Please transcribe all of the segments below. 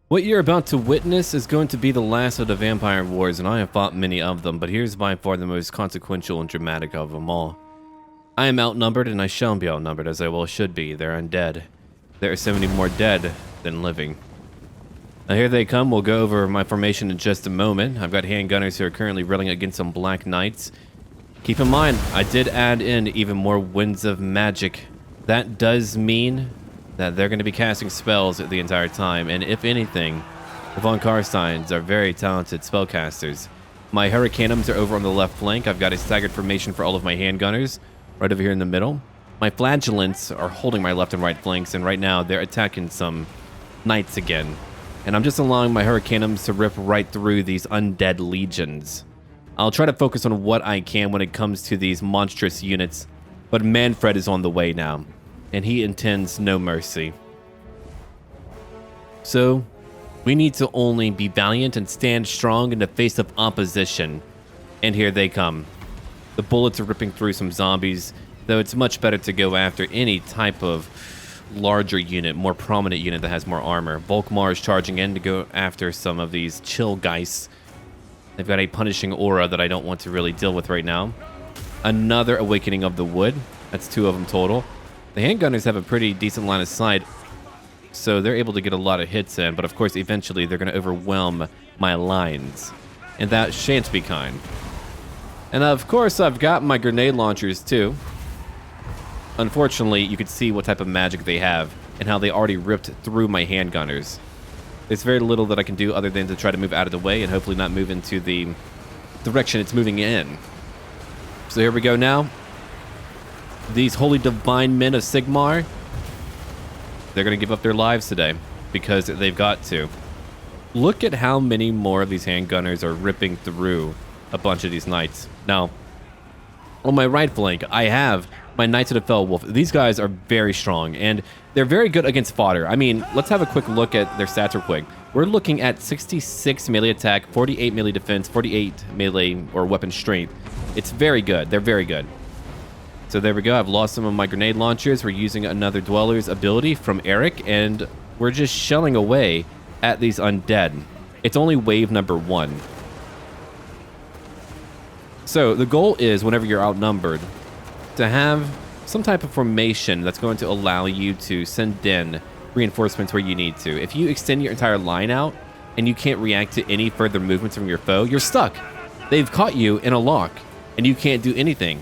What you're about to witness is going to be the last of the vampire wars, and I have fought many of them, but here's by far the most consequential and dramatic of them all. I am outnumbered, and I shall be outnumbered, as I well should be. They're undead. There are so many more dead than living. Now here they come. We'll go over my formation in just a moment. I've got handgunners who are currently railing against some black knights. Keep in mind, I did add in even more winds of magic. That does mean that they're going to be casting spells the entire time, and if anything, the von CARSTEINS are very talented spellcasters. My Hurricanums are over on the left flank. I've got a staggered formation for all of my handgunners right over here in the middle. My Flagellants are holding my left and right flanks, and right now they're attacking some knights again. And I'm just allowing my Hurricanums to rip right through these undead legions. I'll try to focus on what I can when it comes to these monstrous units, but Manfred is on the way now, and he intends no mercy. So, we need to only be valiant and stand strong in the face of opposition. And here they come. The bullets are ripping through some zombies, though it's much better to go after any type of larger unit, more prominent unit that has more armor. Volkmar is charging in to go after some of these chill geists. They've got a punishing aura that I don't want to really deal with right now. Another Awakening of the Wood. That's 2 of them total. The handgunners have a pretty decent line of sight, so they're able to get a lot of hits in, but of course eventually they're going to overwhelm my lines, and that shan't be kind. And of course I've got my grenade launchers too. Unfortunately, you could see what type of magic they have and how they already ripped through my handgunners. There's very little that I can do other than to try to move out of the way and hopefully not move into the direction it's moving in. So here we go now. These holy divine men of Sigmar, they're going to give up their lives today because they've got to. Look at how many more of these handgunners are ripping through a bunch of these knights. Now, on my right flank, I have my Knights of the Fell Wolf. These guys are very strong, and they're very good against fodder. I mean, let's have a quick look at their stats real quick. We're looking at 66 melee attack, 48 melee defense, 48 melee or weapon strength. It's very good. They're very good. So there we go. I've lost some of my grenade launchers. We're using another Dweller's ability from Eric, and we're just shelling away at these undead. It's only wave number 1. So the goal is, whenever you're outnumbered, to have some type of formation that's going to allow you to send in reinforcements where you need to. If you extend your entire line out and you can't react to any further movements from your foe, you're stuck. They've caught you in a lock, and you can't do anything.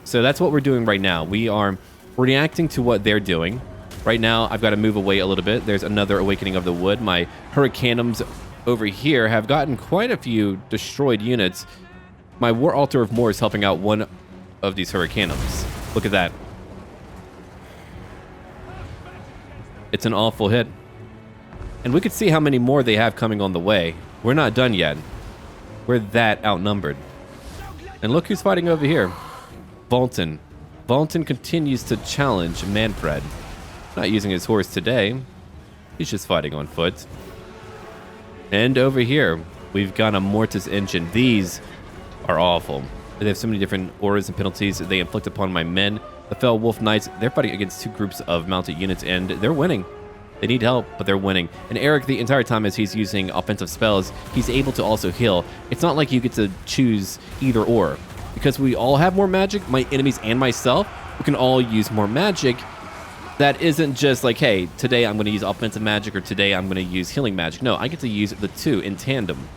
So that's what we're doing right now. We are reacting to what they're doing. Right now, I've got to move away a little bit. There's another Awakening of the Wood. My Hurricanums over here have gotten quite a few destroyed units. My War Altar of Moor is helping out one of these Hurricanums. Look at that. It's an awful hit. And we could see how many more they have coming on the way. We're not done yet. We're that outnumbered. And look who's fighting over here. Valten. Valten continues to challenge Manfred. Not using his horse today. He's just fighting on foot. And over here, we've got a Mortis engine. These are awful. They have so many different auras and penalties that they inflict upon my men. The Fell Wolf Knights, they're fighting against 2 groups of mounted units, and they're winning. They need help, but they're winning. And Eric, the entire time as he's using offensive spells, he's able to also heal. It's not like you get to choose either or. Because we all have more magic, my enemies and myself, we can all use more magic. That isn't just like, hey, today I'm going to use offensive magic or today I'm going to use healing magic. No, I get to use the 2 in tandem.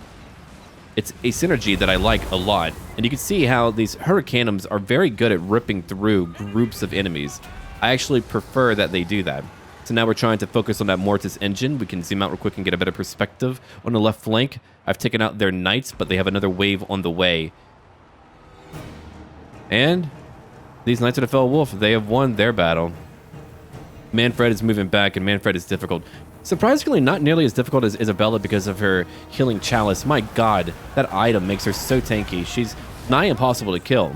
It's a synergy that I like a lot. And you can see how these Hurricanums are very good at ripping through groups of enemies. I actually prefer that they do that. So now we're trying to focus on that Mortis engine. We can zoom out real quick and get a better perspective. On the left flank, I've taken out their knights, but they have another wave on the way. And these Knights of the Fell Wolf, they have won their battle. Manfred is moving back, and Manfred is difficult. Surprisingly, not nearly as difficult as Isabella because of her healing chalice. My god, that item makes her so tanky. She's nigh impossible to kill.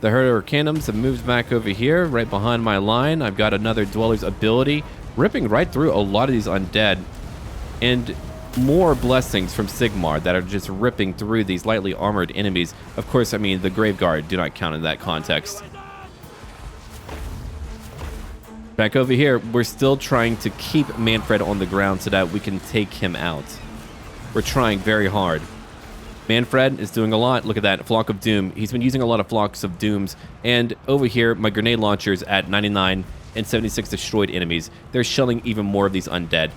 The Hurricanums have moved back over here, right behind my line. I've got another Dweller's ability, ripping right through a lot of these undead. And more blessings from Sigmar that are just ripping through these lightly armored enemies. Of course, I mean, the Grave Guard do not count in that context. Back over here, we're still trying to keep Manfred on the ground so that we can take him out. We're trying very hard. Manfred is doing a lot. Look at that, Flock of Doom. He's been using a lot of Flocks of Dooms. And over here, my grenade launchers at 99 and 76 destroyed enemies. They're shelling even more of these undead.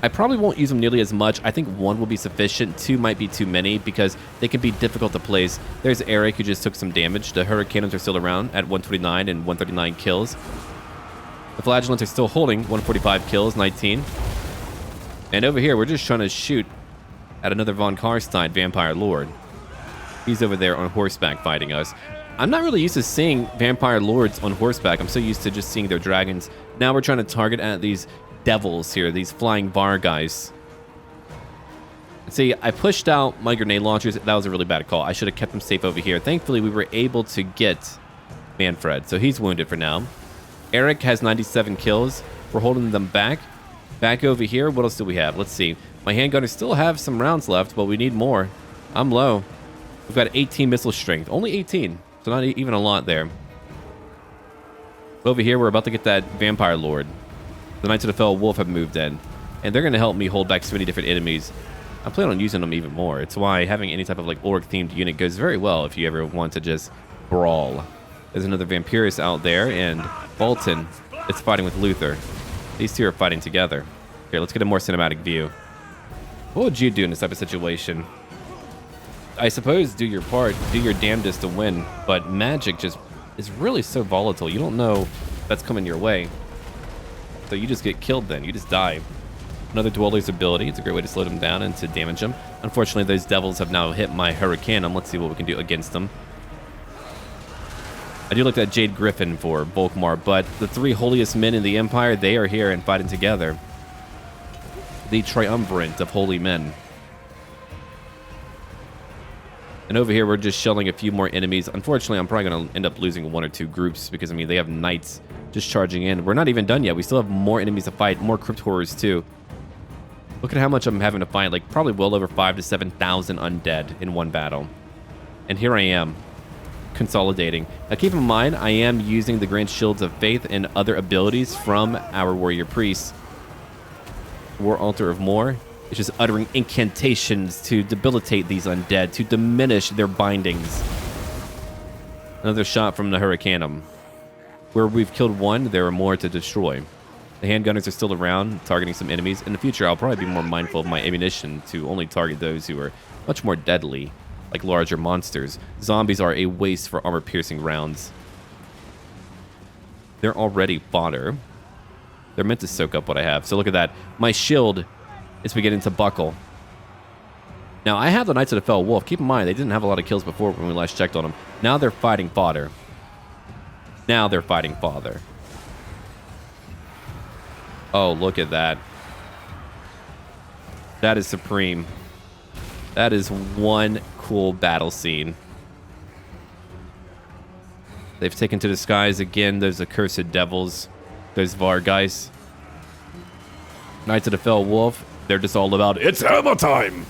I probably won't use them nearly as much. I think 1 will be sufficient. 2 might be too many because they can be difficult to place. There's Eric who just took some damage. The Hurricanons are still around at 129 and 139 kills. The Flagellants are still holding 145 kills, 19. And over here, we're just trying to shoot at another von Carstein Vampire Lord. He's over there on horseback fighting us. I'm not really used to seeing Vampire Lords on horseback. I'm so used to just seeing their dragons. Now we're trying to target at these devils here, these flying Var guys. See, I pushed out my grenade launchers. That was a really bad call. I should have kept them safe over here. Thankfully, we were able to get Manfred, so he's wounded for now. Eric has 97 kills. We're holding them back. Back over here, what else do we have? Let's see. My handgunners still have some rounds left, but we need more. I'm low. We've got 18 missile strength. Only 18, so not even a lot there. Over here, we're about to get that Vampire Lord. The Knights of the Fell Wolf have moved in, and they're going to help me hold back so many different enemies. I plan on using them even more. It's why having any type of like orc-themed unit goes very well if you ever want to just brawl. There's another Vampirus out there, and Valten is fighting with Luthor. These two are fighting together. Here, let's get a more cinematic view. What would you do in this type of situation? I suppose do your part, do your damnedest to win, but magic just is really so volatile. You don't know that's coming your way. So you just get killed then. You just die. Another Dweller's ability. It's a great way to slow them down and to damage them. Unfortunately, those devils have now hit my Hurricanum. Let's see what we can do against them. I do look at Jade Griffin for Volkmar, but the 3 holiest men in the Empire, they are here and fighting together. The triumvirate of holy men. And over here, we're just shelling a few more enemies. Unfortunately, I'm probably going to end up losing 1 or 2 groups because, I mean, they have knights just charging in. We're not even done yet. We still have more enemies to fight, more crypt horrors too. Look at how much I'm having to fight, like probably well over 5,000 to 7,000 undead in one battle. And here I am, consolidating. Now keep in mind, I am using the Grand Shields of Faith and other abilities from our warrior priests. War Altar of More is just uttering incantations to debilitate these undead, to diminish their bindings. Another shot from the Hurricanum. Where we've killed 1, there are more to destroy. The handgunners are still around, targeting some enemies. In the future, I'll probably be more mindful of my ammunition to only target those who are much more deadly, like larger monsters. Zombies are a waste for armor-piercing rounds. They're already fodder. They're meant to soak up what I have. So look at that. My shield is beginning to buckle. Now, I have the Knights of the Fell Wolf. Keep in mind, they didn't have a lot of kills before when we last checked on them. Now they're fighting fodder. Now they're fighting fodder. Oh, look at that. That is supreme. That is one cool battle scene. They've taken to the skies again. Those accursed devils. Those Var guys. Knights of the Fell Wolf. They're just all about, it's hammer time!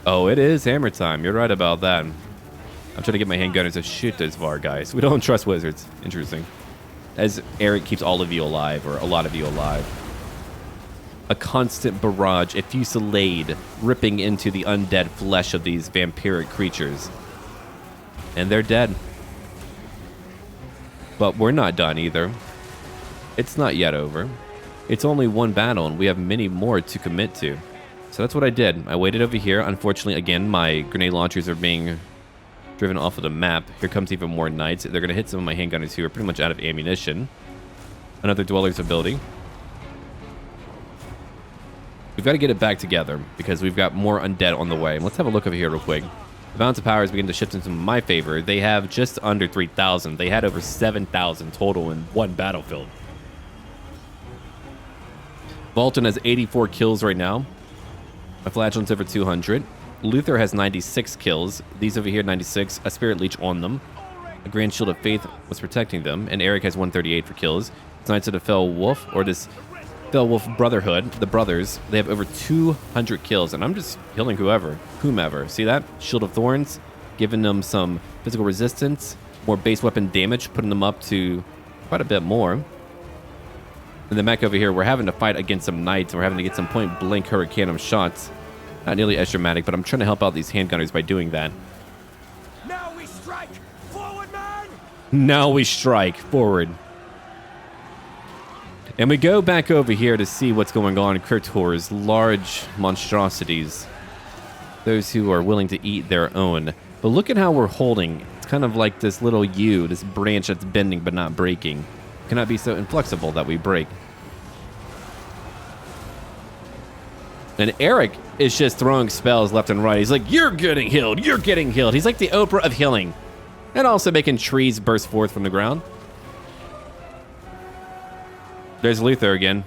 Oh, it is hammer time. You're right about that. I'm trying to get my handgunners to shoot those Var guys. We don't trust wizards. Interesting. As Eric keeps all of you alive, or a lot of you alive. A constant barrage, a fusillade, ripping into the undead flesh of these vampiric creatures. And they're dead. But we're not done either. It's not yet over. It's only one battle, and we have many more to commit to. So that's what I did. I waited over here. Unfortunately, again, my grenade launchers are being driven off of the map. Here comes even more knights. They're going to hit some of my handgunners who are pretty much out of ammunition. Another Dweller's ability. We've got to get it back together because we've got more undead on the way. Let's have a look over here real quick. The balance of power is beginning to shift into my favor. They have just under 3,000. They had over 7,000 total in one battlefield. Valten has 84 kills right now. My Flagellant's over 200. Luthor has 96 kills. These over here, 96. A Spirit Leech on them. A Grand Shield of Faith was protecting them. And Eric has 138 for kills. It's Knights of the Fell Wolf, or this Fell Wolf Brotherhood, the brothers. They have over 200 kills. And I'm just killing whomever. See that? Shield of Thorns, giving them some physical resistance. More base weapon damage, putting them up to quite a bit more. And then back over here, we're having to fight against some knights. And we're having to get some point-blank hurricanum shots. Not nearly as dramatic, but I'm trying to help out these handgunners by doing that. Now we strike! Forward, man! Now we strike. Forward. And we go back over here to see what's going on in Kurtor's large monstrosities. Those who are willing to eat their own. But look at how we're holding. It's kind of like this little U, this branch that's bending but not breaking. It cannot be so inflexible that we break. And Eric is just throwing spells left and right. He's like, you're getting healed, you're getting healed. He's like the Oprah of healing. And also making trees burst forth from the ground. There's Luthor again.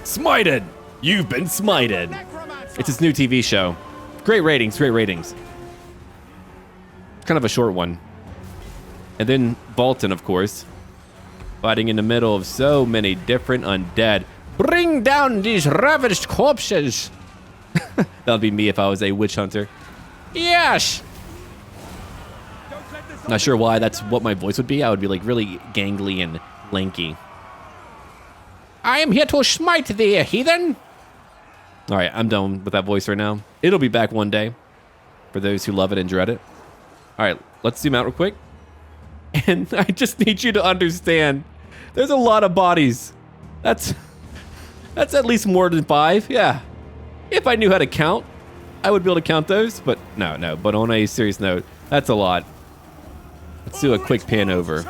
Smited! You've been smited. It's his new TV show. Great ratings, great ratings. Kind of a short one. And then Valten, of course. Fighting in the middle of so many different undead. Bring down these ravaged corpses. That would be me if I was a witch hunter. Yes! Not sure why that's what my voice would be. I would be like really gangly and lanky. I am here to smite thee, heathen. All right, I'm done with that voice right now. It'll be back one day for those who love it and dread it. All right, let's zoom out real quick. And I just need you to understand, there's a lot of bodies. That's at least more than 5, yeah. If I knew how to count, I would be able to count those, but no. But on a serious note, that's a lot. Let's do a quick pan over.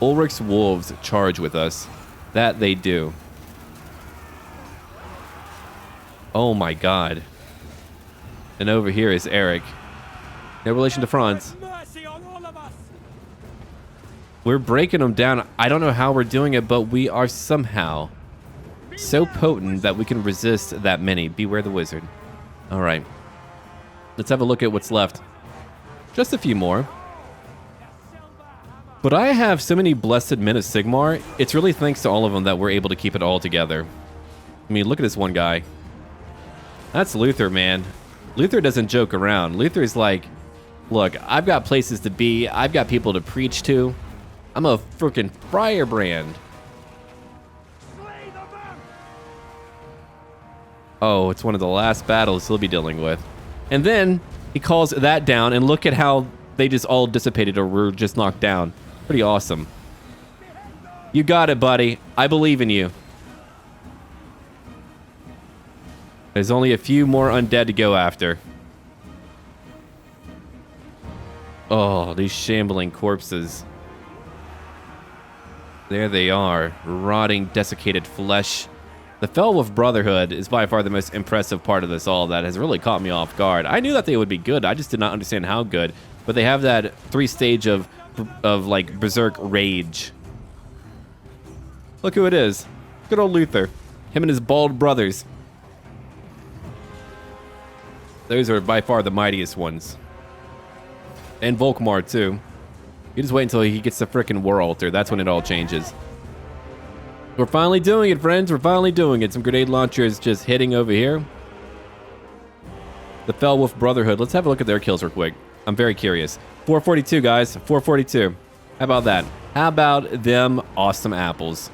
Ulrich's wolves charge with us. That they do. Oh my god. And over here is Eric. No relation to Franz. We're breaking them down. I don't know how we're doing it, but we are somehow so potent that we can resist that many. Beware the wizard. All right. Let's have a look at what's left. Just a few more. But I have so many blessed men of Sigmar. It's really thanks to all of them that we're able to keep it all together. I mean, look at this one guy. That's Luthor, man. Luthor doesn't joke around. Luthor's like, look, I've got places to be. I've got people to preach to. I'm a freaking firebrand. Oh, it's one of the last battles he'll be dealing with. And then he calls that down, and look at how they just all dissipated or were just knocked down. Pretty awesome. You got it, buddy. I believe in you. There's only a few more undead to go after. Oh, these shambling corpses. There they are, rotting, desiccated flesh. The Fellwolf Brotherhood is by far the most impressive part of this all that has really caught me off guard. I knew that they would be good, I just did not understand how good. But they have that 3-stage of like berserk rage. Look who it is. Good old Luthor. Him and his bald brothers. Those are by far the mightiest ones. And Volkmar too. You just wait until he gets the frickin' War Altar. That's when it all changes. We're finally doing it, friends. We're finally doing it. Some grenade launchers just hitting over here. The Fellwolf Brotherhood. Let's have a look at their kills real quick. I'm very curious. 442, guys. 442. How about that? How about them awesome apples?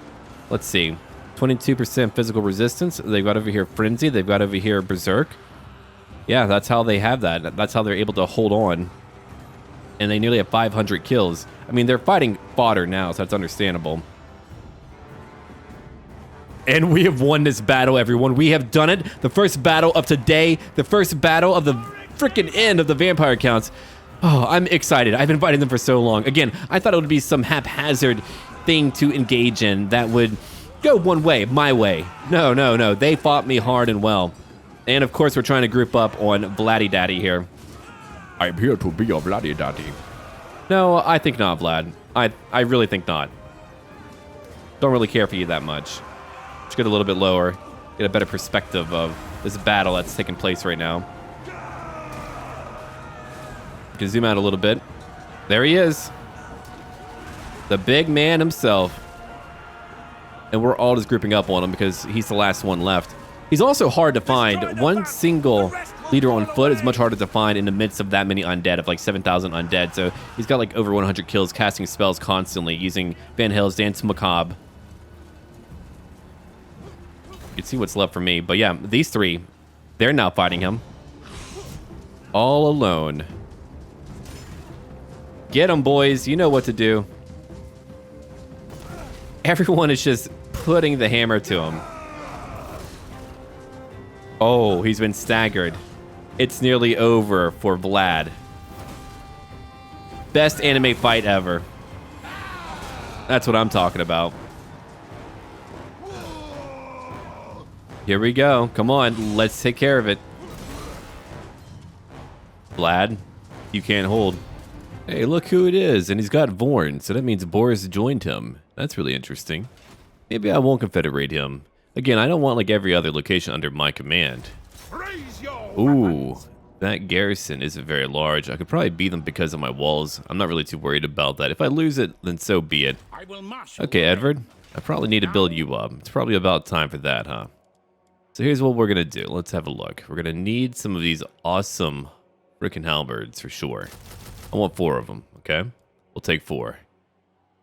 Let's see. 22% physical resistance. They've got over here Frenzy. They've got over here Berserk. Yeah, that's how they have that. That's how they're able to hold on. And they nearly have 500 kills. I mean, they're fighting fodder now, so that's understandable. And we have won this battle, everyone. We have done it. The first battle of today. The first battle of the freaking end of the vampire counts. Oh, I'm excited. I've been fighting them for so long. Again, I thought it would be some haphazard thing to engage in that would go one way, my way. No. They fought me hard and well. And of course, we're trying to group up on Vladdy Daddy here. I'm here to be your Vladdy Daddy. No, I think not, Vlad. I really think not. Don't really care for you that much. Let's get a little bit lower, get a better perspective of this battle that's taking place right now. You can zoom out a little bit. There he is. The big man himself. And we're all just grouping up on him because he's the last one left. He's also hard to find. One single Leader on foot is much harder to find in the midst of that many undead, of like 7,000 undead. So he's got like over 100 kills, casting spells constantly, using Van Hale's Dance Macabre. You can see what's left for me. But yeah, these three, they're now fighting him. All alone. Get him, boys. You know what to do. Everyone is just putting the hammer to him. Oh, he's been staggered. It's nearly over for Vlad. Best anime fight ever. That's what I'm talking about. Here we go. Come on, let's take care of it. Vlad, you can't hold. Hey, look who it is, and he's got Vorn, so that means Boris joined him. That's really interesting. Maybe I won't confederate him. Again, I don't want like every other location under my command. Ooh, that garrison isn't very large. I could probably beat them because of my walls. I'm not really too worried about that. If I lose it, then so be it. Okay, Edward, I probably need to build you up. It's probably about time for that, huh? So here's what we're gonna do. Let's have a look. We're gonna need some of these awesome frickin' halberds for sure. I want 4 of them, okay? We'll take 4.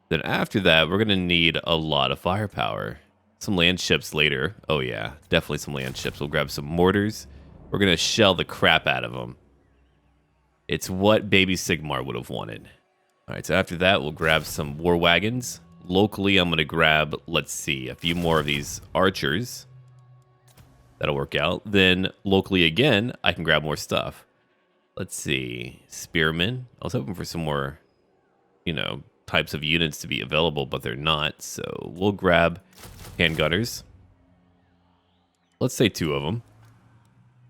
Then after that, we're gonna need a lot of firepower. Some land ships later. Oh yeah, definitely some land ships. We'll grab some mortars. We're gonna shell the crap out of them. It's what baby Sigmar would have wanted. All right, so after that, we'll grab some war wagons. Locally, I'm gonna grab, let's see, a few more of these archers. That'll work out. Then locally again, I can grab more stuff. Let's see, spearmen. I was hoping for some more, you know, types of units to be available, but they're not. So we'll grab handgunners. Let's say 2 of them.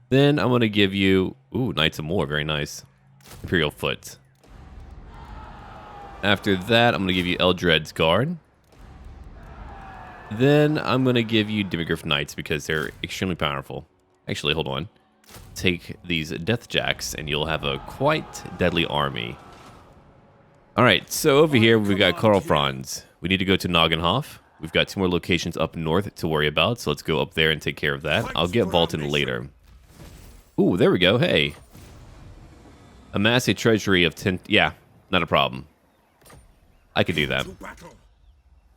Then I'm going to give you, ooh, Knights of War, very nice. Imperial Foot. After that, I'm going to give you Eldred's Guard. Then I'm going to give you Demigryph Knights because they're extremely powerful. Actually, hold on. Take these Deathjacks and you'll have a quite deadly army. Alright, so over here we've got Karl Franz. We need to go to Noggenhof. We've got 2 more locations up north to worry about, so let's go up there and take care of that. I'll get Valten later. Ooh, there we go, hey. Amass a treasury of 10... Yeah, not a problem. I could do that.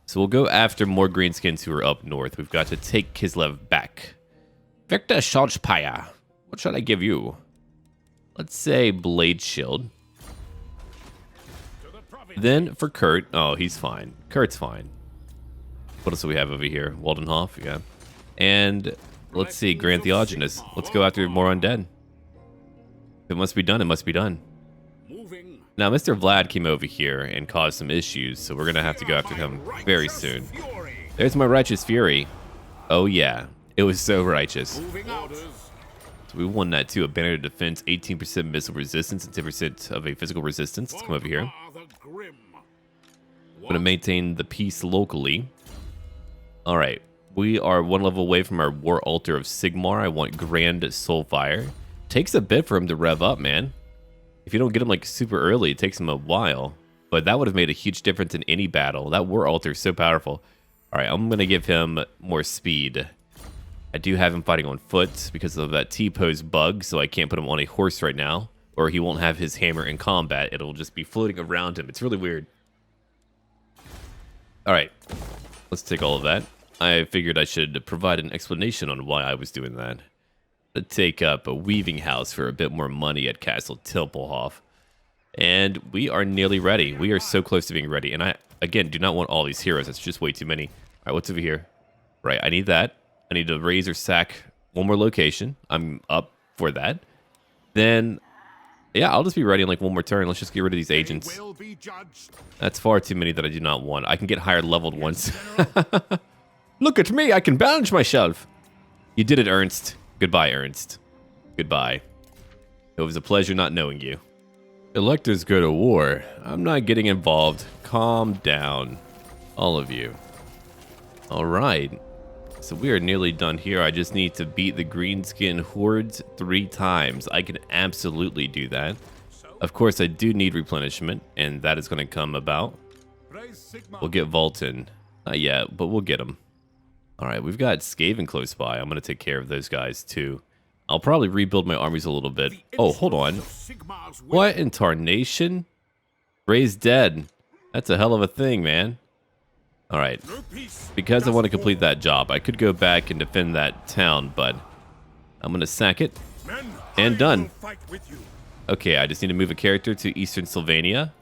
So we'll go after more greenskins who are up north. We've got to take Kislev back. Victor Schalchpire. What should I give you? Let's say Blade Shield. Then for Kurt, oh, he's fine. Kurt's fine. What else do we have over here? Waldenhof, yeah. And let's see, Grand Theogenes. Let's go after more undead. If it must be done, it must be done. Now, Mr. Vlad came over here and caused some issues, so we're going to have to go after him very soon. There's my Righteous Fury. Oh, yeah. It was so righteous. So we won that too. A banner of defense, 18% missile resistance, and 10% of a physical resistance. Let's come over here. I'm going to maintain the peace locally. Alright. We are 1 level away from our War Altar of Sigmar. I want Grand Soulfire. Takes a bit for him to rev up, man. If you don't get him like super early, it takes him a while. But that would have made a huge difference in any battle. That War Altar is so powerful. Alright, I'm going to give him more speed. I do have him fighting on foot because of that T-pose bug, so I can't put him on a horse right now, or he won't have his hammer in combat. It'll just be floating around him. It's really weird. Alright, let's take all of that. I figured I should provide an explanation on why I was doing that. To take up a weaving house for a bit more money at Castle Tempelhof. And we are nearly ready. We are so close to being ready. And I, again, do not want all these heroes. That's just way too many. Alright, what's over here? Right, I need that. I need to raise or sack 1 more location. I'm up for that. Then, yeah, I'll just be ready in like 1 more turn. Let's just get rid of these agents. That's far too many that I do not want. I can get higher leveled once. Look at me, I can balance myself. You did it, Ernst. Goodbye, Ernst. Goodbye. It was a pleasure not knowing you. Electors go to war. I'm not getting involved. Calm down. All of you. All right. So we are nearly done here. I just need to beat the greenskin hordes 3 times. I can absolutely do that. Of course, I do need replenishment, and that is going to come about. We'll get Valten. Not yet, but we'll get him. All right, we've got Skaven close by. I'm going to take care of those guys, too. I'll probably rebuild my armies a little bit. Oh, hold on. What in tarnation? Raised dead. That's a hell of a thing, man. All right. Because I want to complete that job, I could go back and defend that town, but I'm going to sack it. And done. Okay, I just need to move a character to Eastern Sylvania.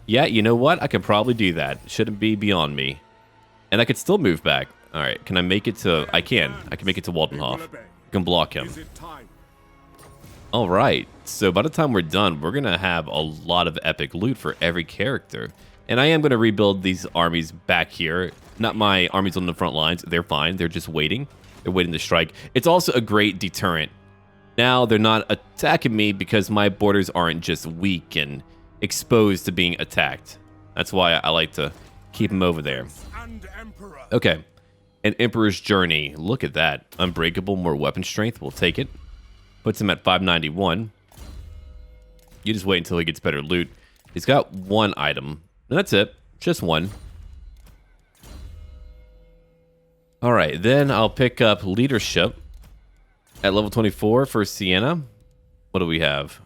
Yeah, you know what? I could probably do that. Shouldn't be beyond me. And I could still move back. All right, can I make it to... I can make it to Waldenhof. I can block him. All right, so by the time we're done, we're going to have a lot of epic loot for every character. And I am going to rebuild these armies back here. Not my armies on the front lines. They're fine. They're just waiting. They're waiting to strike. It's also a great deterrent. Now they're not attacking me because my borders aren't just weak and exposed to being attacked. That's why I like to keep them over there. Okay. An Emperor's Journey. Look at that. Unbreakable, more weapon strength. We'll take it. Puts him at 591. You just wait until he gets better loot. He's got one item. And that's it. Just one. Alright, then I'll pick up Leadership at level 24 for Sienna. What do we have?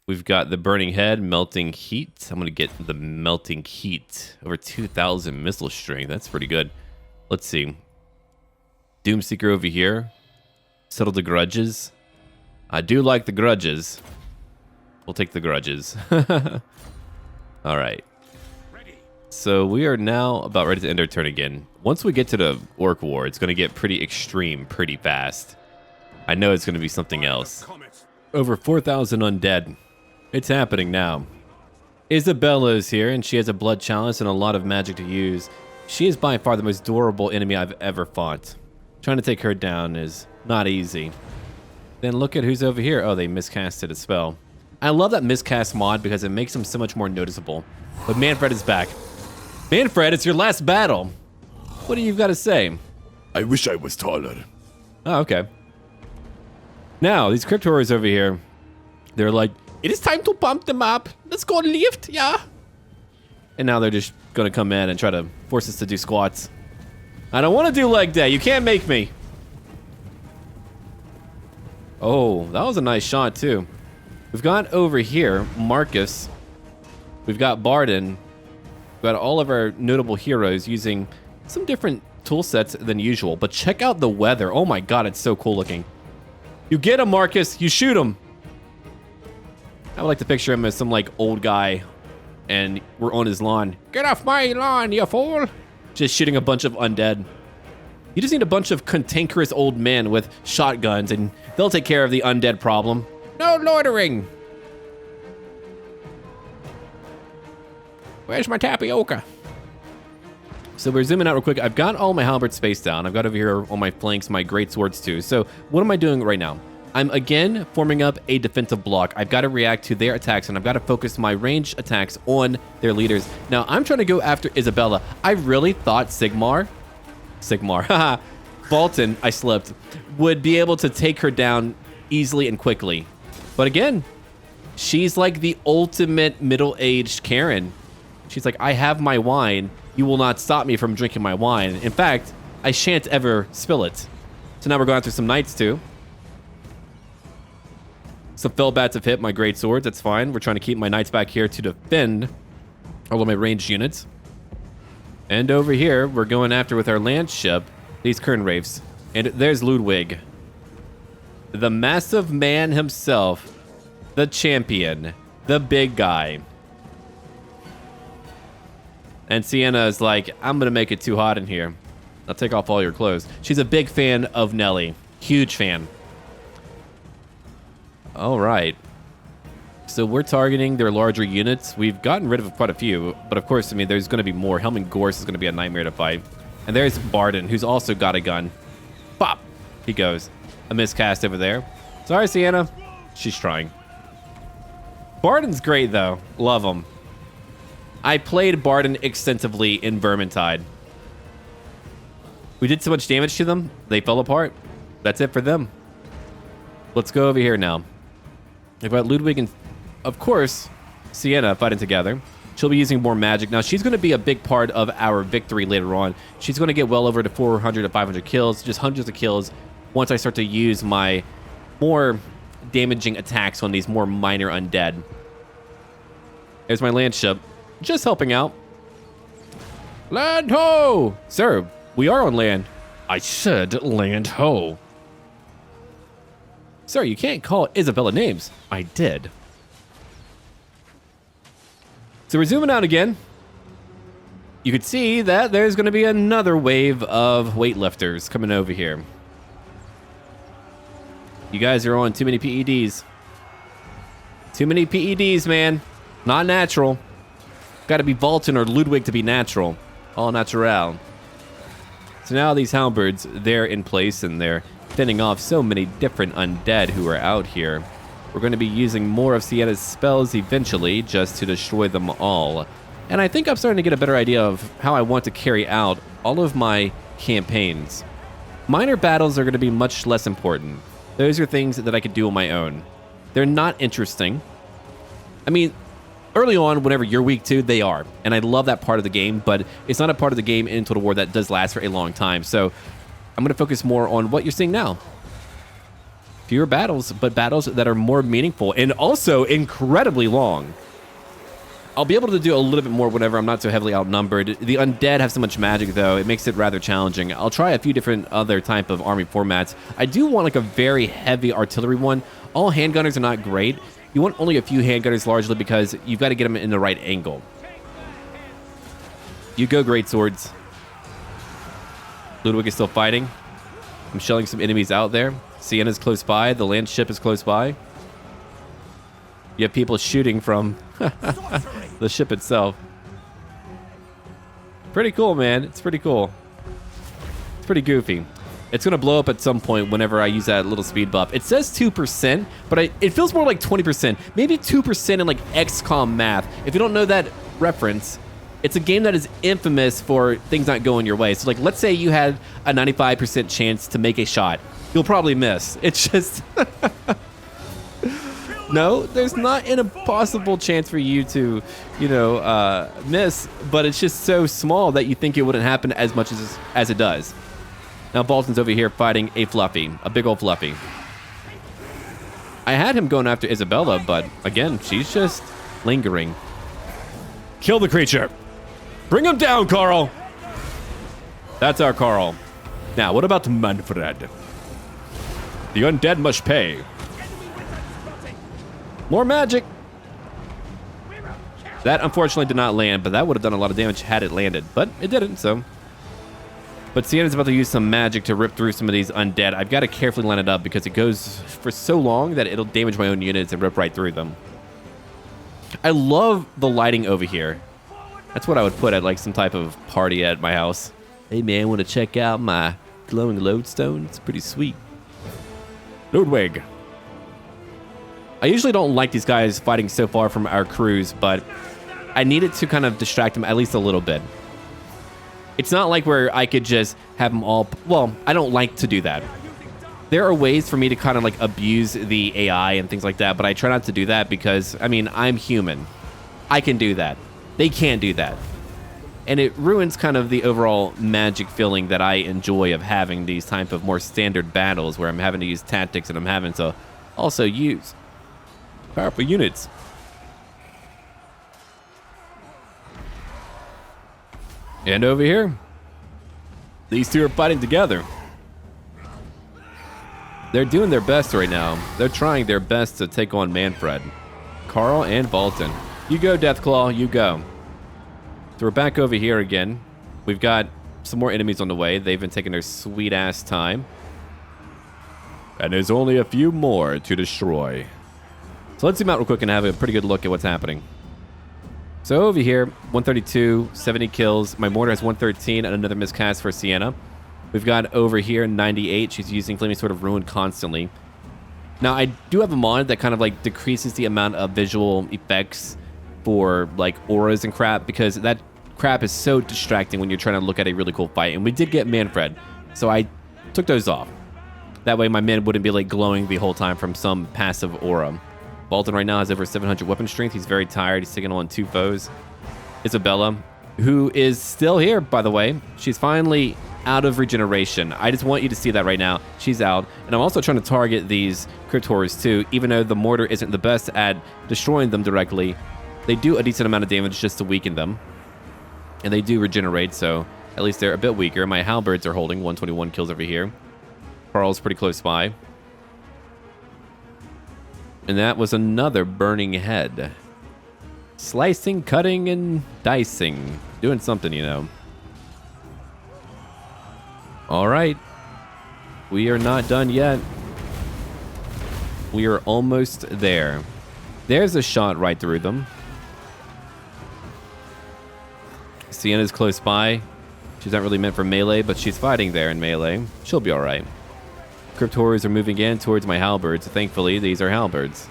We've got the Burning Head, Melting Heat. I'm going to get the Melting Heat. Over 2,000 missile strength. That's pretty good. Let's see. Doomseeker over here. Settle the grudges. I do like the grudges. We'll take the grudges. Alright. So we are now about ready to end our turn again. Once we get to the Orc War, it's going to get pretty extreme pretty fast. I know it's going to be something else. Over 4,000 undead. It's happening now. Isabella is here, and she has a blood chalice and a lot of magic to use. She is by far the most durable enemy I've ever fought. Trying to take her down is not easy. Then look at who's over here. Oh, they miscasted a spell. I love that miscast mod because it makes them so much more noticeable. But Manfred is back. Manfred, it's your last battle. What do you got to say? I wish I was taller. Oh, okay. Now, these Crypt Horrors over here, they're like, it is time to pump them up. Let's go lift, yeah. And now they're just going to come in and try to force us to do squats. I don't want to do leg day. You can't make me. Oh, that was a nice shot, too. We've got over here Marcus. We've got Barden. We've got all of our notable heroes using some different tool sets than usual. But check out the weather. Oh my god, it's so cool looking. You get him, Marcus. You shoot him. I would like to picture him as some like old guy and we're on his lawn. Get off my lawn, you fool. Just shooting a bunch of undead. You just need a bunch of cantankerous old men with shotguns and they'll take care of the undead problem. No loitering. Where's my tapioca? So we're zooming out real quick. I've got all my halberds spaced down. I've got over here on my flanks my great swords too. So what am I doing right now? I'm again forming up a defensive block. I've got to react to their attacks and I've got to focus my ranged attacks on their leaders. Now I'm trying to go after Isabella. I really thought Sigmar, haha, Valten, I slipped, would be able to take her down easily and quickly. But again, she's like the ultimate middle-aged Karen. She's like, I have my wine. You will not stop me from drinking my wine. In fact, I shan't ever spill it. So now we're going through some knights too. Some fell bats have hit my great swords. That's fine. We're trying to keep my knights back here to defend all of my ranged units. And over here, we're going after with our lance ship these Kern Wraiths. And there's Ludwig. The massive man himself. The champion. The big guy. And Sienna is like, I'm going to make it too hot in here. I'll take off all your clothes. She's a big fan of Nelly. Huge fan. All right. So we're targeting their larger units. We've gotten rid of quite a few. But of course, I mean, there's going to be more. Helming Gorse is going to be a nightmare to fight. And there's Barden, who's also got a gun. Pop! He goes. A miscast over there. Sorry, Sienna. She's trying. Barden's great, though. Love him. I played Barden extensively in Vermintide. We did so much damage to them, they fell apart. That's it for them. Let's go over here now. We've got Ludwig and, of course, Sienna fighting together. She'll be using more magic. Now, she's going to be a big part of our victory later on. She's going to get well over to 400 to 500 kills, just hundreds of kills, once I start to use my more damaging attacks on these more minor undead. There's my land ship, just helping out. Land ho! Sir, we are on land. I said land ho. Sir, you can't call Isabella names. I did. So we're zooming out again. You could see that there's going to be another wave of weightlifters coming over here. You guys are on too many PEDs. Too many PEDs, man. Not natural. Got to be Valten or Ludwig to be natural. All natural. So now these halberds, they're in place and they're fending off so many different undead who are out here. We're going to be using more of Sienna's spells eventually just to destroy them all. And I think I'm starting to get a better idea of how I want to carry out all of my campaigns. Minor battles are going to be much less important. Those are things that I could do on my own. They're not interesting. I mean, early on, whenever you're weak too, they are. And I love that part of the game, but it's not a part of the game in Total War that does last for a long time. So I'm going to focus more on what you're seeing now. Fewer battles, but battles that are more meaningful and also incredibly long. I'll be able to do a little bit more whenever I'm not so heavily outnumbered. The undead have so much magic, though. It makes it rather challenging. I'll try a few different other type of army formats. I do want like a very heavy artillery one. All handgunners are not great. You want only a few handgunners largely because you've got to get them in the right angle. You go, great swords. Ludwig is still fighting. I'm shelling some enemies out there. Sienna's close by. The land ship is close by. You have people shooting from the ship itself. Pretty cool, man. It's pretty cool. It's pretty goofy. It's going to blow up at some point whenever I use that little speed buff. It says 2%, but it feels more like 20%. Maybe 2% in like XCOM math. If you don't know that reference, it's a game that is infamous for things not going your way. So like, let's say you had a 95% chance to make a shot. You'll probably miss. It's just... No, there's not an impossible chance for you to, miss, but it's just so small that you think it wouldn't happen as much as it does. Now Valten's over here fighting a Fluffy, a big old Fluffy. I had him going after Isabella, but again, she's just lingering. Kill the creature. Bring him down, Carl. That's our Carl. Now, what about Manfred? The undead must pay. More magic. That unfortunately did not land, but that would have done a lot of damage had it landed, but it didn't, so. But Sienna's about to use some magic to rip through some of these undead. I've got to carefully line it up because it goes for so long that it'll damage my own units and rip right through them. I love the lighting over here. That's what I would put at like some type of party at my house. Hey man, want to check out my glowing lodestone? It's pretty sweet. Ludwig. I usually don't like these guys fighting so far from our crews, but I needed to kind of distract them at least a little bit. It's not like where I could just have them all... Well, I don't like to do that. There are ways for me to kind of like abuse the AI and things like that, but I try not to do that because, I mean, I'm human. I can do that. They can't do that. And it ruins kind of the overall magic feeling that I enjoy of having these type of more standard battles where I'm having to use tactics and I'm having to also use powerful units. And over here, these two are fighting together. They're doing their best right now. They're trying their best to take on Manfred. Carl and Valten. You go, Deathclaw, you go. So we're back over here again. We've got some more enemies on the way. They've been taking their sweet-ass time. And there's only a few more to destroy. So let's zoom out real quick and have a pretty good look at what's happening. So over here, 132, 70 kills. My mortar has 113 and another miscast for Sienna. We've got over here 98. She's using Flaming Sword of Ruin constantly. Now, I do have a mod that kind of like decreases the amount of visual effects for like auras and crap because that crap is so distracting when you're trying to look at a really cool fight. And we did get Manfred, so I took those off. That way my men wouldn't be like glowing the whole time from some passive aura. Valten right now has over 700 weapon strength. He's very tired. He's taking on 2 foes. Isabella, who is still here, by the way. She's finally out of regeneration. I just want you to see that right now. She's out. And I'm also trying to target these Crypt Horrors too, even though the mortar isn't the best at destroying them directly. They do a decent amount of damage just to weaken them. And they do regenerate, so at least they're a bit weaker. My halberds are holding 121 kills over here. Carl's pretty close by. And that was another burning head. Slicing, cutting, and dicing. Doing something, you know. Alright. We are not done yet. We are almost there. There's a shot right through them. Sienna's close by. She's not really meant for melee, but she's fighting there in melee. She'll be alright. Crypt Horrors are moving in towards my halberds. Thankfully, these are halberds.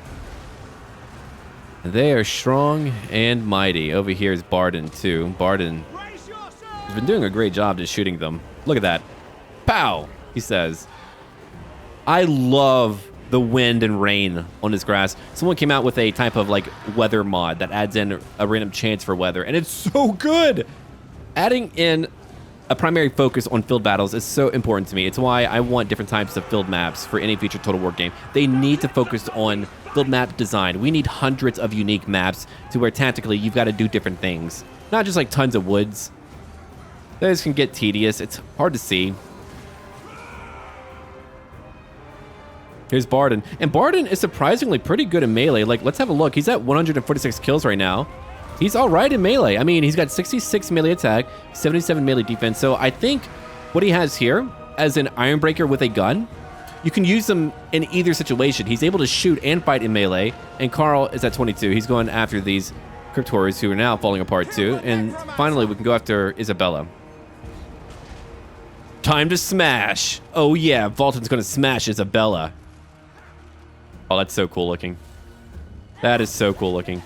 They are strong and mighty. Over here is Barden, too. Barden has been doing a great job just shooting them. Look at that. Pow! He says. I love the wind and rain on this grass. Someone came out with a type of, like, weather mod that adds in a random chance for weather, and it's so good! Adding in a primary focus on field battles is so important to me. It's why I want different types of field maps for any future Total War game. They need to focus on field map design. We need hundreds of unique maps to where tactically you've got to do different things. Not just like tons of woods. Those can get tedious. It's hard to see. Here's Barden. And Barden is surprisingly pretty good in melee. Like, let's have a look. He's at 146 kills right now. He's all right in melee. I mean, he's got 66 melee attack, 77 melee defense. So I think what he has here as an Ironbreaker with a gun, you can use them in either situation. He's able to shoot and fight in melee. And Carl is at 22. He's going after these Crypt Horrors who are now falling apart too. And finally, we can go after Isabella. Time to smash. Oh yeah, Valten's going to smash Isabella. Oh, that's so cool looking. That is so cool looking.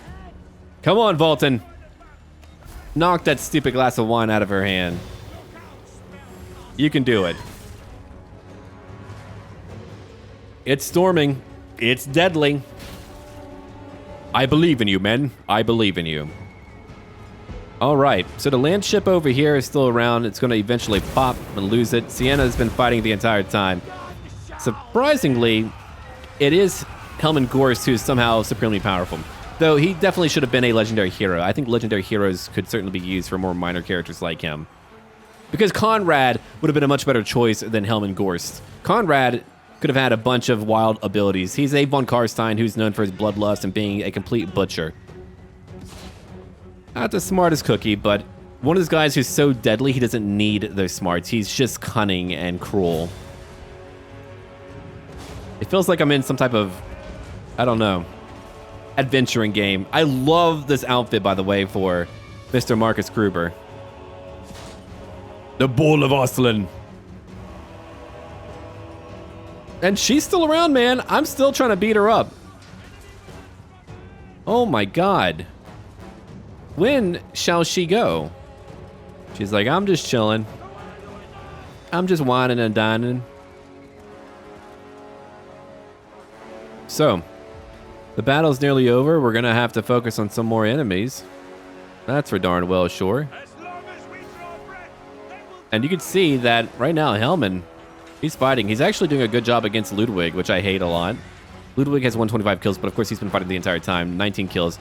Come on, Valten. Knock that stupid glass of wine out of her hand. You can do it. It's storming. It's deadly. I believe in you, men. I believe in you. All right. So the land ship over here is still around. It's going to eventually pop and lose it. Sienna's been fighting the entire time. Surprisingly, it is Helman Gorst who's somehow supremely powerful. Though he definitely should have been a legendary hero. I think legendary heroes could certainly be used for more minor characters like him. Because Conrad would have been a much better choice than Helman Gorst. Conrad could have had a bunch of wild abilities. He's a von Carstein who's known for his bloodlust and being a complete butcher. Not the smartest cookie, but one of those guys who's so deadly he doesn't need those smarts. He's just cunning and cruel. It feels like I'm in some type of, I don't know, adventuring game. I love this outfit, by the way, for Mr. Marcus Gruber. The Bull of Aslan. And she's still around, man. I'm still trying to beat her up. Oh my god. When shall she go? She's like, I'm just chilling. I'm just whining and dining. So, the battle's nearly over. We're gonna have to focus on some more enemies. That's for darn well sure. And you can see that right now, Helman, he's fighting. He's actually doing a good job against Ludwig, which I hate a lot. Ludwig has 125 kills, but of course he's been fighting the entire time. 19 kills.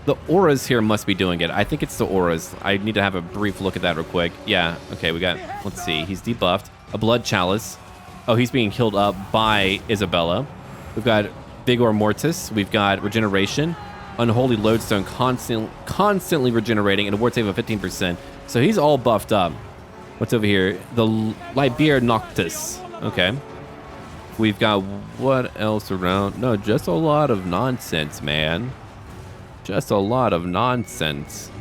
The auras here must be doing it. I think it's the auras. I need to have a brief look at that real quick. Yeah, okay, we got, let's see. He's debuffed. A blood chalice. Oh, he's being healed up by Isabella. We've got Vigor Mortis. We've got regeneration. Unholy Lodestone constantly regenerating and a ward save of 15%. So he's all buffed up. What's over here? The Libeer Noctis. Okay. We've got what else around? No, just a lot of nonsense, man. Just a lot of nonsense.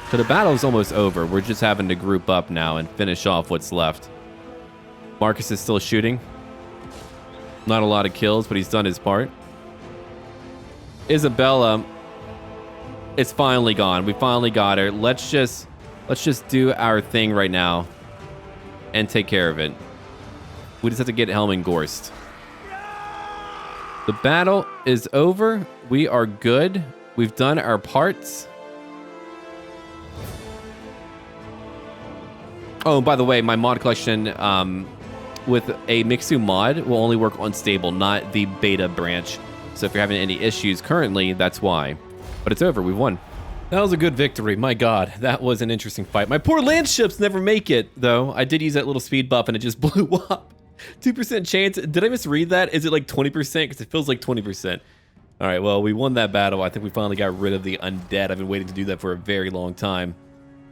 So the battle's almost over. We're just having to group up now and finish off what's left. Marcus is still shooting. Not a lot of kills, but he's done his part. Isabella is finally gone. We finally got her. Let's just do our thing right now and take care of it. We just have to get Helman Gorst. The battle is over. We are good. We've done our parts. Oh, and by the way, my mod collection with a Mixu mod will only work on stable, not the beta branch. So if you're having any issues currently, that's why. But it's over. We've won. That was a good victory. My God, that was an interesting fight. My poor land ships never make it, though. I did use that little speed buff, and it just blew up. 2% chance. Did I misread that? Is it like 20%? Because it feels like 20%. All right, well, we won that battle. I think we finally got rid of the undead. I've been waiting to do that for a very long time.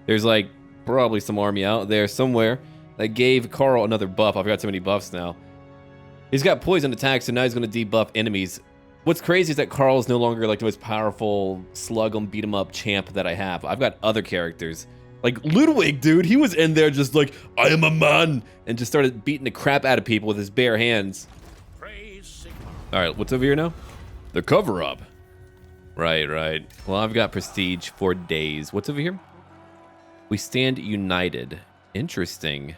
There's like probably some army out there somewhere that gave Carl another buff. I've got so many buffs now. He's got poison attack, so now he's going to debuff enemies. What's crazy is that Carl is no longer like the most powerful slug 'em, beat 'em up champ that I have. I've got other characters. Like Ludwig, dude, he was in there just like, I am a man, and just started beating the crap out of people with his bare hands. Praise Sigmar. All right, what's over here now? The cover-up. Right. Well, I've got prestige for days. What's over here? We stand united. Interesting.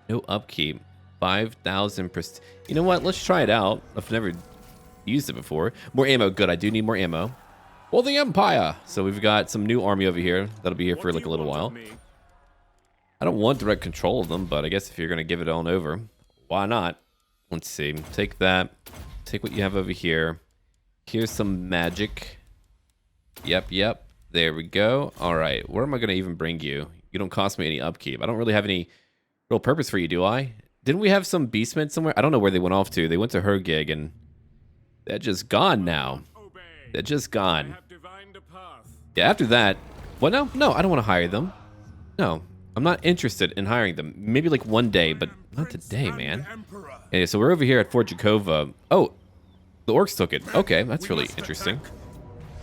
No upkeep. 5,000 prestige. You know what? Let's try it out. I've never used it before. More ammo. Good. I do need more ammo. Well, the Empire. So we've got some new army over here. That'll be here for like a little while. I don't want direct control of them, but I guess if you're going to give it on over, why not? Let's see. Take that. Take what you have over here. Here's some magic. Yep. There we go. All right. Where am I going to even bring you? You don't cost me any upkeep. I don't really have any real purpose for you, do I? Didn't we have some beastmen somewhere? I don't know where they went off to. They went to her gig, and they're just gone now. They're just gone. Yeah, after that... What? No, I don't want to hire them. No, I'm not interested in hiring them. Maybe like one day, but not today, man. Okay, so we're over here at Fort Jakova. Oh, the orcs took it. Okay, that's really interesting.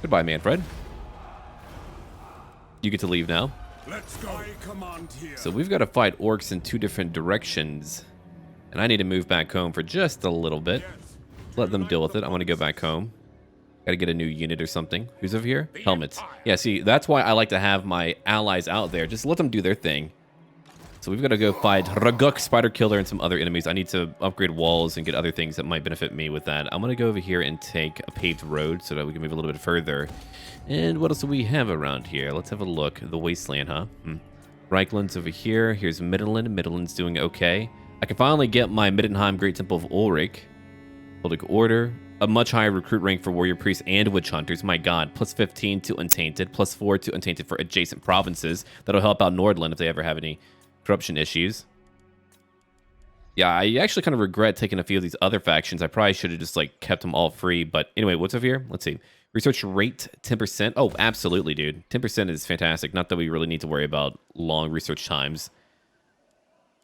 Goodbye, Manfred. You get to leave now. Let's go. So we've got to fight orcs in 2 different directions. And I need to move back home for just a little bit. Let them deal with it. I want to go back home. Gotta get a new unit or something. Who's over here? Helmets. Yeah, see, that's why I like to have my allies out there. Just let them do their thing. So we've got to go fight Raguk, Spider Killer, and some other enemies. I need to upgrade walls and get other things that might benefit me with that. I'm going to go over here and take a paved road so that we can move a little bit further. And what else do we have around here? Let's have a look. The Wasteland, huh? Reichland's over here. Here's Midland. Midland's doing okay. I can finally get my Middenheim Great Temple of Ulrich. Public Order. A much higher recruit rank for Warrior Priests and Witch Hunters. My God. Plus 15 to Untainted. Plus 4 to Untainted for adjacent provinces. That'll help out Nordland if they ever have any corruption issues. Yeah, I actually kind of regret taking a few of these other factions. I probably should have just like kept them all free. But anyway, what's over here? Let's see. Research rate 10%. Oh, absolutely, dude. 10% is fantastic. Not that we really need to worry about long research times.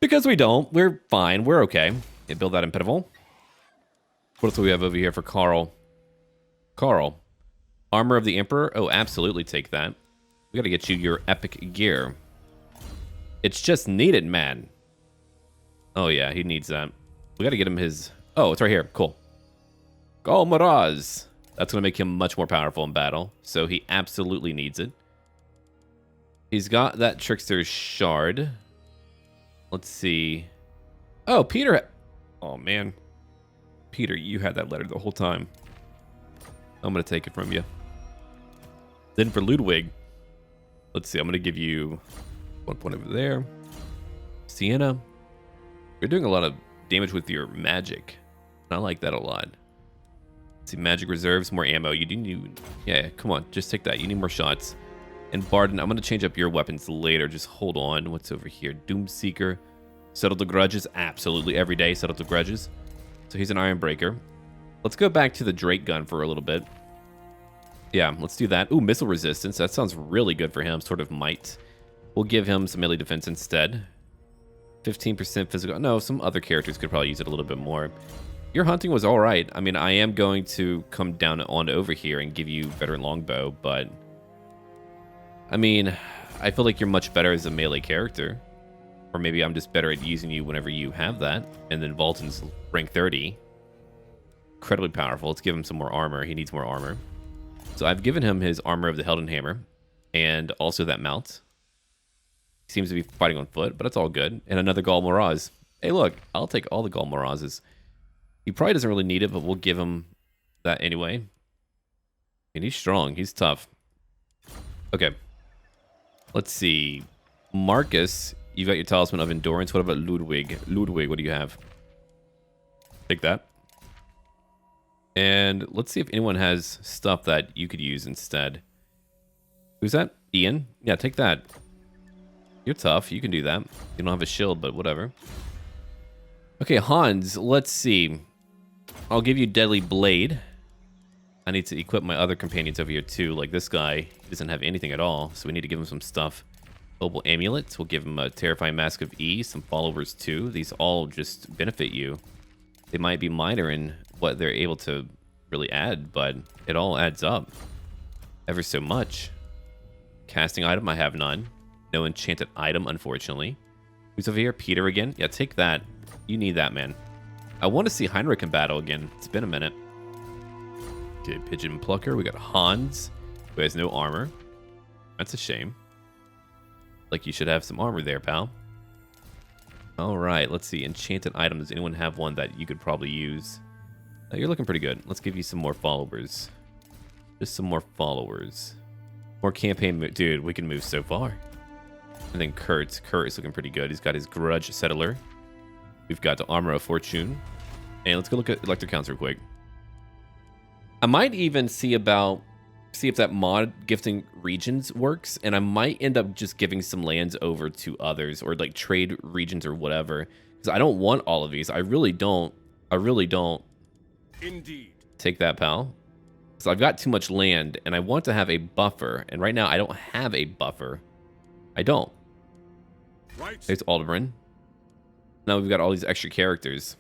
Because we don't. We're fine. We're okay. Yeah, build that in Pitiful. What else do we have over here for Carl? Carl. Armor of the Emperor? Oh, absolutely take that. We got to get you your epic gear. It's just needed, man. Oh, yeah, he needs that. We got to get him his... Oh, it's right here. Cool. Galmaraz. That's going to make him much more powerful in battle. So he absolutely needs it. He's got that Trickster's Shard. Let's see. Oh, Peter... Oh, man. Peter, you had that letter the whole time. I'm going to take it from you. Then for Ludwig, let's see. I'm going to give you 1 point over there. Sienna, you're doing a lot of damage with your magic. I like that a lot. Let's see, magic reserves, more ammo. You do need... Yeah, come on. Just take that. You need more shots. And Barden, I'm going to change up your weapons later. Just hold on. What's over here? Doomseeker. Settle the grudges. Absolutely every day. Settle the grudges. So he's an Iron Breaker. Let's go back to the Drake gun for a little bit. Yeah, let's do that. Ooh, missile resistance. That sounds really good for him. Sort of might. We'll give him some melee defense instead. 15% physical. No, some other characters could probably use it a little bit more. Your hunting was all right. I mean, I am going to come down on over here and give you veteran longbow, but... I mean, I feel like you're much better as a melee character. Or maybe I'm just better at using you whenever you have that. And then Valten's rank 30. Incredibly powerful. Let's give him some more armor. He needs more armor. So I've given him his armor of the Heldenhammer. And also that mount. He seems to be fighting on foot, but it's all good. And another Galmaraz. Hey, look. I'll take all the Galmarazes. He probably doesn't really need it, but we'll give him that anyway. And he's strong. He's tough. Okay. Let's see. Marcus... You've got your Talisman of Endurance. What about Ludwig? Ludwig, what do you have? Take that. And let's see if anyone has stuff that you could use instead. Who's that? Ian? Yeah, take that. You're tough. You can do that. You don't have a shield, but whatever. Okay, Hans, let's see. I'll give you Deadly Blade. I need to equip my other companions over here too. Like this guy, he doesn't have anything at all, so we need to give him some stuff. Mobile Amulets, we'll give him a Terrifying Mask of E, some followers too. These all just benefit you. They might be minor in what they're able to really add, but it all adds up ever so much. Casting item, I have none. No enchanted item, unfortunately. Who's over here? Peter again? Yeah, take that. You need that, man. I want to see Heinrich in battle again. It's been a minute. Okay, Pigeon Plucker. We got Hans, who has no armor. That's a shame. Like, you should have some armor there, pal. Alright, let's see. Enchanted item. Does anyone have one that you could probably use? You're looking pretty good. Let's give you some more followers. Just some more followers. More campaign... Dude, we can move so far. And then Kurt. Kurt is looking pretty good. He's got his Grudge Settler. We've got the Armor of Fortune. And let's go look at Elector Counts real quick. I might even see if that mod gifting regions works, and I might end up just giving some lands over to others, or like trade regions or whatever. Because I don't want all of these. I really don't. I really don't. Indeed. Take that, pal. So I've got too much land, and I want to have a buffer. And right now, I don't have a buffer. I don't. Right. There's Aldebaran. Now we've got all these extra characters.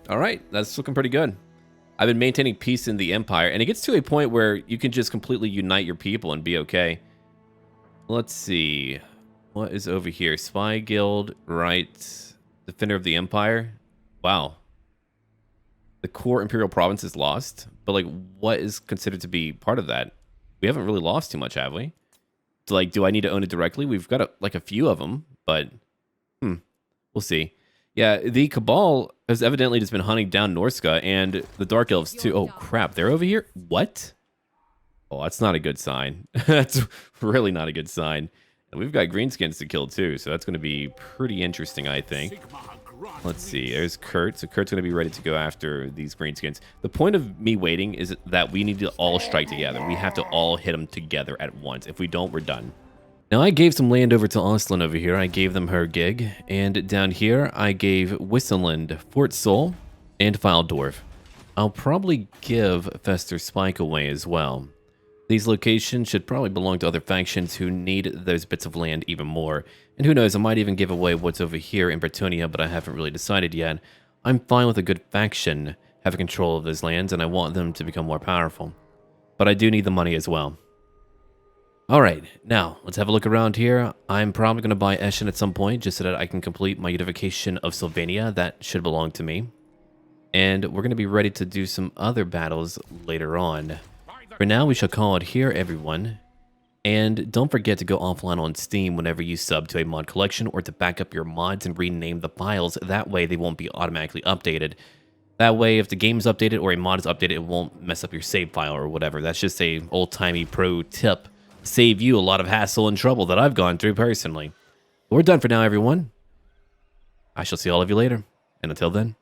All right, that's looking pretty good. I've been maintaining peace in the Empire, and it gets to a point where you can just completely unite your people and be okay. Let's see. What is over here? Spy Guild, right. Defender of the Empire. Wow. The core Imperial province is lost, but like, what is considered to be part of that? We haven't really lost too much, have we? So, like, do I need to own it directly? We've got like a few of them, but we'll see. Yeah, the Cabal has evidently just been hunting down Norska and the Dark Elves too. Oh crap, they're over here? What? Oh, that's not a good sign. That's really not a good sign. And we've got Greenskins to kill too, so that's going to be pretty interesting, I think. Let's see, there's Kurt. So Kurt's going to be ready to go after these Greenskins. The point of me waiting is that we need to all strike together. We have to all hit them together at once. If we don't, we're done. Now, I gave some land over to Oslin over here. I gave them her gig. And down here, I gave Whistleland, Fort Sol, and Fildorf. I'll probably give Fester Spike away as well. These locations should probably belong to other factions who need those bits of land even more. And who knows, I might even give away what's over here in Bretonia, but I haven't really decided yet. I'm fine with a good faction having control of those lands, and I want them to become more powerful. But I do need the money as well. Alright, now, let's have a look around here. I'm probably going to buy Eschen at some point, just so that I can complete my unification of Sylvania. That should belong to me. And we're going to be ready to do some other battles later on. For now, we shall call it here, everyone. And don't forget to go offline on Steam whenever you sub to a mod collection, or to back up your mods and rename the files. That way, they won't be automatically updated. That way, if the game's updated or a mod is updated, it won't mess up your save file or whatever. That's just a old-timey pro tip. Save you a lot of hassle and trouble that I've gone through personally. We're done for now, everyone. I shall see all of you later. And until then...